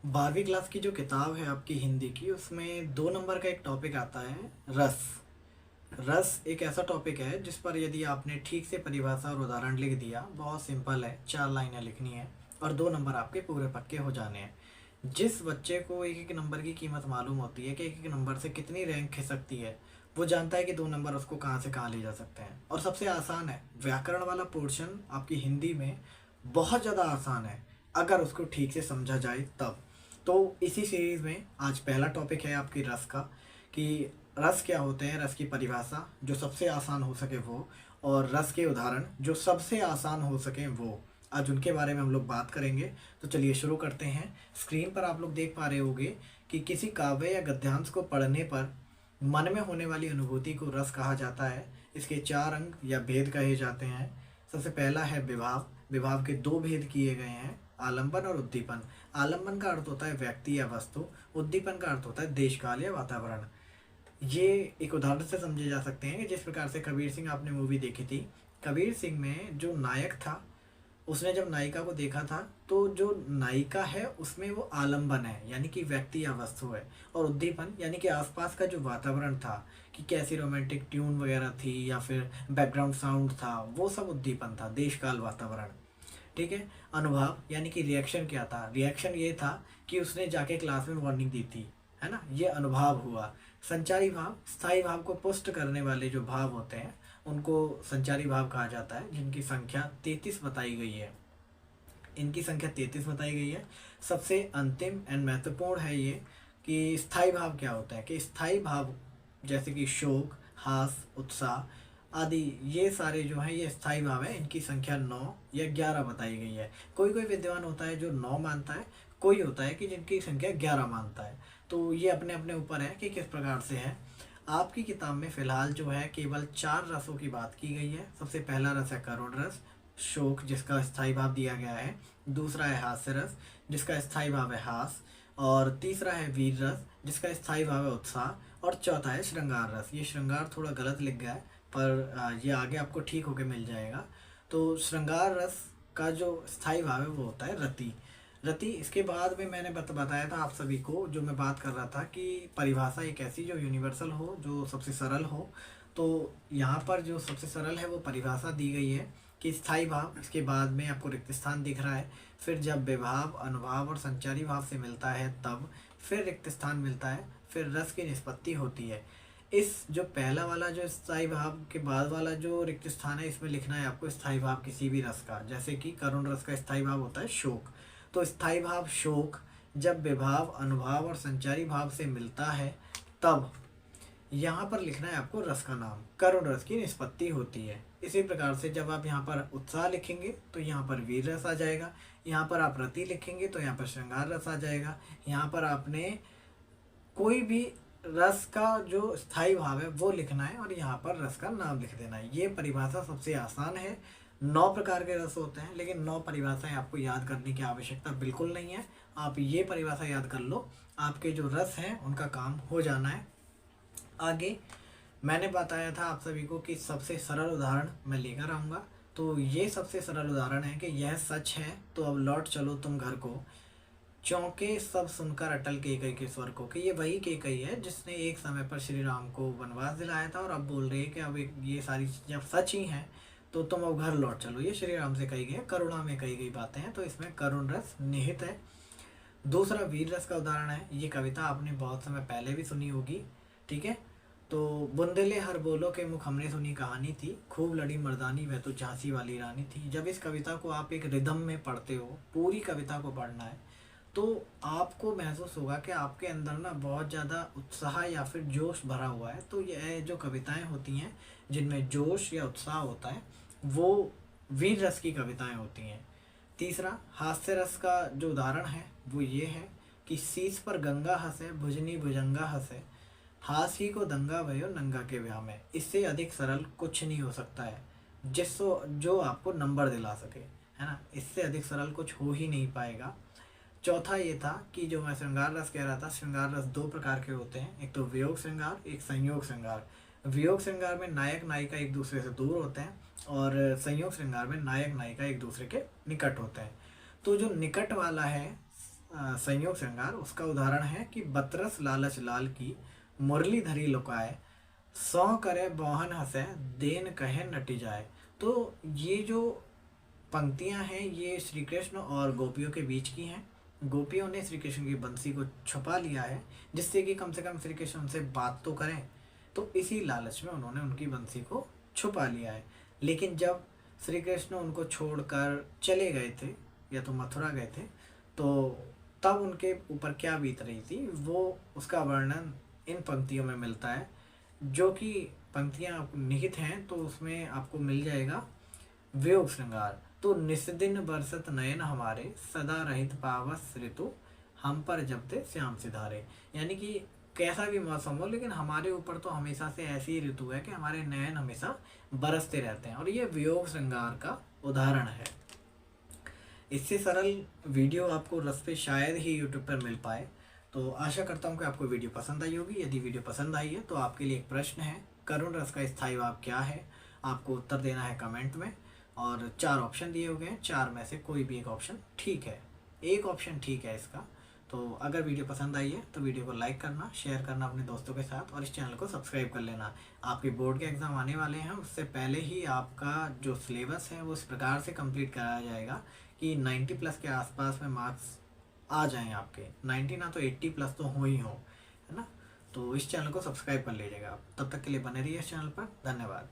12वीं क्लास की जो किताब है आपकी हिंदी की, उसमें 2 नंबर का एक टॉपिक आता है, रस। रस एक ऐसा टॉपिक है जिस पर यदि आपने ठीक से परिभाषा और उदाहरण लिख दिया, बहुत सिंपल है, 4 लाइनें लिखनी है और 2 नंबर आपके पूरे पक्के हो जाने हैं। जिस बच्चे को एक एक नंबर की कीमत मालूम होती है कि एक एक नंबर से कितनी रैंक खिसकती है, वो जानता है कि 2 नंबर उसको कहाँ से कहाँ ले जा सकते हैं। और सबसे आसान है, व्याकरण वाला पोर्शन आपकी हिंदी में बहुत ज़्यादा आसान है अगर उसको ठीक से समझा जाए तब। तो इसी सीरीज़ में आज पहला टॉपिक है आपकी रस का, कि रस क्या होते हैं, रस की परिभाषा जो सबसे आसान हो सके वो, और रस के उदाहरण जो सबसे आसान हो सके वो, आज उनके बारे में हम लोग बात करेंगे। तो चलिए शुरू करते हैं। स्क्रीन पर आप लोग देख पा रहे होंगे कि किसी काव्य या गद्यांश को पढ़ने पर मन में होने वाली अनुभूति को रस कहा जाता है। इसके 4 अंग या भेद कहे जाते हैं। सबसे पहला है विभाव। विभाव के 2 भेद किए गए हैं, आलंबन और उद्दीपन। आलंबन का अर्थ होता है व्यक्ति या वस्तु, उद्दीपन का अर्थ होता है देश काल या वातावरण। ये एक उदाहरण से समझे जा सकते हैं कि जिस प्रकार से कबीर सिंह आपने मूवी देखी थी, कबीर सिंह में जो नायक था, उसने जब नायिका को देखा था तो जो नायिका है उसमें वो आलंबन है, यानी कि व्यक्ति या वस्तु है। और उद्दीपन यानी कि आसपास का जो वातावरण था, कि कैसी रोमांटिक ट्यून वगैरह थी या फिर बैकग्राउंड साउंड था, वो सब उद्दीपन था, देश काल वातावरण। ठीक है। अनुभव यानी कि रिएक्शन क्या था, रिएक्शन ये था कि उसने जाके क्लास में वार्निंग दी थी, है ना, ये अनुभव हुआ। संचारी भाव, स्थायी भाव को पुष्ट करने वाले जो भाव होते हैं उनको संचारी भाव कहा जाता है, जिनकी संख्या 33 बताई गई है। इनकी संख्या 33 बताई गई है। सबसे अंतिम एंड महत्वपूर्ण है ये कि स्थायी भाव क्या होता है, कि स्थायी भाव जैसे कि शोक, हास, उत्साह आदि, ये सारे जो हैं ये स्थायी भाव है। इनकी संख्या 9 या 11 बताई गई है। कोई कोई विद्वान होता है जो 9 मानता है, कोई होता है कि जिनकी संख्या 11 मानता है। तो ये अपने अपने ऊपर है कि किस प्रकार से है। आपकी किताब में फिलहाल जो है केवल 4 रसों की बात की गई है। सबसे पहला रस है करुण रस, शोक जिसका स्थायी भाव दिया गया है। दूसरा है हास्य रस जिसका स्थायी भाव है हास। और तीसरा है वीर रस जिसका स्थायी भाव है उत्साह। और चौथा है श्रृंगार रस। ये श्रृंगार थोड़ा गलत लिख गया है, पर ये आगे आपको ठीक होके मिल जाएगा। तो श्रृंगार रस का जो स्थायी भाव है वो होता है रति। रति, इसके बाद में मैंने बताया था आप सभी को, जो मैं बात कर रहा था कि परिभाषा एक ऐसी जो यूनिवर्सल हो, जो सबसे सरल हो। तो यहाँ पर जो सबसे सरल है वो परिभाषा दी गई है कि स्थायी भाव, इसके बाद में आपको रिक्त स्थान दिख रहा है, फिर जब विभाव, अनुभाव और संचारी भाव से मिलता है तब फिर रिक्त स्थान मिलता है, फिर रस की निष्पत्ति होती है। इस जो पहला वाला जो स्थायी भाव के बाद वाला जो रिक्त स्थान है, इसमें लिखना है आपको स्थायी भाव किसी भी रस का। जैसे कि करुण रस का स्थायी भाव होता है शोक, तो स्थायी भाव शोक जब विभाव, अनुभाव और संचारी भाव से मिलता है तब यहाँ पर लिखना है आपको रस का नाम, करुण रस की निष्पत्ति होती है। इसी प्रकार से जब आप यहाँ पर उत्साह लिखेंगे तो यहाँ पर वीर रस आ जाएगा। यहाँ पर आप रति लिखेंगे तो यहाँ पर श्रृंगार रस आ जाएगा। यहाँ पर आपने कोई भी रस का जो स्थायी भाव है वो लिखना है और यहाँ पर रस का नाम लिख देना है। ये परिभाषा सबसे आसान है। 9 प्रकार के रस होते हैं, लेकिन 9 परिभाषाएं आपको याद करने की आवश्यकता बिल्कुल नहीं है। आप ये परिभाषा याद कर लो, आपके जो रस हैं उनका काम हो जाना है। आगे मैंने बताया था आप सभी को कि सबसे सरल उदाहरण मैं लेकर आऊँगा। तो ये सबसे सरल उदाहरण है कि यह सच है तो अब लौट चलो तुम घर को, चौंके सब सुनकर अटल केकई के स्वर को। कि ये वही केकई है जिसने एक समय पर श्री राम को वनवास दिलाया था और अब बोल रही है कि अब ये सारी चीज़ें अब सच ही हैं तो तुम अब घर लौट चलो। ये श्री राम से कही गई है, करुणा में कही गई बातें हैं, तो इसमें करुण रस निहित है। दूसरा वीर रस का उदाहरण है। ये कविता आपने बहुत समय पहले भी सुनी होगी, ठीक है। तो बुंदेले हर बोलो के मुख हमने सुनी कहानी थी, खूब लड़ी मर्दानी वह तो झांसी वाली रानी थी। जब इस कविता को आप एक रिदम में पढ़ते हो, पूरी कविता को पढ़ना है, तो आपको महसूस होगा कि आपके अंदर ना बहुत ज़्यादा उत्साह या फिर जोश भरा हुआ है। तो ये जो कविताएं होती हैं जिनमें जोश या उत्साह होता है वो वीर रस की कविताएं होती हैं। तीसरा हास्य रस का जो उदाहरण है वो ये है कि शीश पर गंगा हंसे, भुजनी भुजंगा हंसे, हास ही को दंगा भयो नंगा के ब्याह में। इससे अधिक सरल कुछ नहीं हो सकता है जिसको जो आपको नंबर दिला सके, है ना। इससे अधिक सरल कुछ हो ही नहीं पाएगा। चौथा ये था कि जो मैं श्रृंगार रस कह रहा था, श्रृंगार रस 2 प्रकार के होते हैं, एक तो वियोग श्रृंगार, एक संयोग श्रृंगार। वियोग श्रृंगार में नायक नायिका एक दूसरे से दूर होते हैं और संयोग श्रृंगार में नायक नायिका एक दूसरे के निकट होते हैं। तो जो निकट वाला है संयोग श्रृंगार, उसका उदाहरण है कि बतरस लालच लाल की मुरली धरी लुकाए, सौ करे बौहन हंसे देन कहे नटी जाए। तो ये जो पंक्तियां हैं ये श्री कृष्ण और गोपियों के बीच की हैं। गोपियों ने श्री कृष्ण की बंसी को छुपा लिया है जिससे कि कम से कम श्री कृष्ण उनसे बात तो करें, तो इसी लालच में उन्होंने उनकी बंसी को छुपा लिया है। लेकिन जब श्री कृष्ण उनको छोड़कर चले गए थे या तो मथुरा गए थे, तो तब उनके ऊपर क्या बीत रही थी वो उसका वर्णन इन पंक्तियों में मिलता है, जो कि पंक्तियाँ निहित हैं। तो उसमें आपको मिल जाएगा वियोग श्रृंगार। तो निस्दिन बरसत नयन हमारे, सदा रहित पावस ऋतु, हम पर जब ते श्याम सिधारे। यानी कि कैसा भी मौसम हो लेकिन हमारे ऊपर तो हमेशा से ऐसी ऋतु है कि हमारे नयन हमेशा बरसते रहते हैं, और ये वियोग श्रृंगार का उदाहरण है। इससे सरल वीडियो आपको रस पे शायद ही यूट्यूब पर मिल पाए। तो आशा करता हूँ कि आपको वीडियो पसंद आई होगी। यदि वीडियो पसंद आई है तो आपके लिए एक प्रश्न है, करुण रस का स्थायी भाव क्या है? आपको उत्तर देना है कमेंट में, और 4 ऑप्शन दिए हुए हैं, 4 में से कोई भी एक ऑप्शन ठीक है, एक ऑप्शन ठीक है इसका। तो अगर वीडियो पसंद आई है तो वीडियो को लाइक करना, शेयर करना अपने दोस्तों के साथ, और इस चैनल को सब्सक्राइब कर लेना। आपके बोर्ड के एग्ज़ाम आने वाले हैं, उससे पहले ही आपका जो सिलेबस है वो इस प्रकार से कंप्लीट कराया जाएगा कि 90 प्लस के आसपास में मार्क्स आ जाएं आपके। 90 ना तो 80 प्लस तो हो ही हो, है ना। तो इस चैनल को सब्सक्राइब कर लीजिएगा आप। तब तक के लिए बने रहिए इस चैनल पर। धन्यवाद।